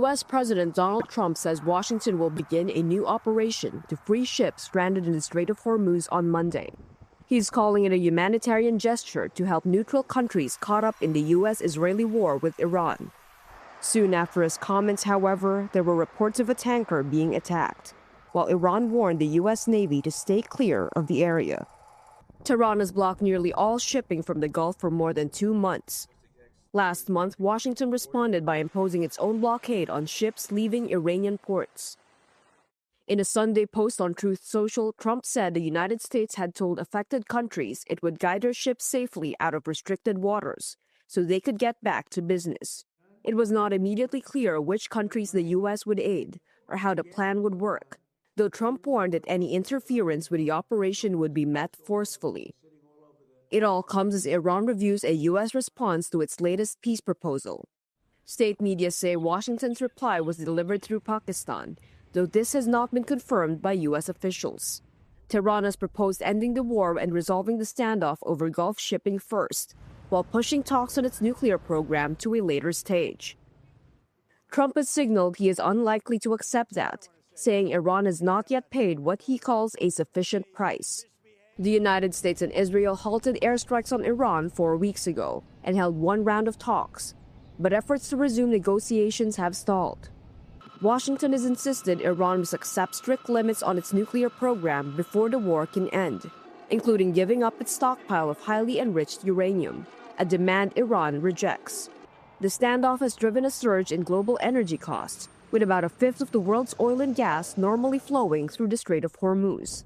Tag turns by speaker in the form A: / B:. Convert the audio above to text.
A: U.S. President Donald Trump says Washington will begin a new operation to free ships stranded in the Strait of Hormuz on Monday. He's calling it a humanitarian gesture to help neutral countries caught up in the U.S.-Israeli war with Iran. Soon after his comments, however, there were reports of a tanker being attacked, while Iran warned the U.S. Navy to stay clear of the area. Tehran has blocked nearly all shipping from the Gulf for more than 2 months. Last month, Washington responded by imposing its own blockade on ships leaving Iranian ports. In a Sunday post on Truth Social, Trump said the United States had told affected countries it would guide their ships safely out of restricted waters so they could get back to business. It was not immediately clear which countries the U.S. would aid or how the plan would work, though Trump warned that any interference with the operation would be met forcefully. It all comes as Iran reviews a U.S. response to its latest peace proposal. State media say Washington's reply was delivered through Pakistan, though this has not been confirmed by U.S. officials. Tehran has proposed ending the war and resolving the standoff over Gulf shipping first, while pushing talks on its nuclear program to a later stage. Trump has signaled he is unlikely to accept that, saying Iran has not yet paid what he calls a sufficient price. The United States and Israel halted airstrikes on Iran 4 weeks ago and held one round of talks, but efforts to resume negotiations have stalled. Washington has insisted Iran must accept strict limits on its nuclear program before the war can end, including giving up its stockpile of highly enriched uranium, a demand Iran rejects. The standoff has driven a surge in global energy costs, with about a fifth of the world's oil and gas normally flowing through the Strait of Hormuz.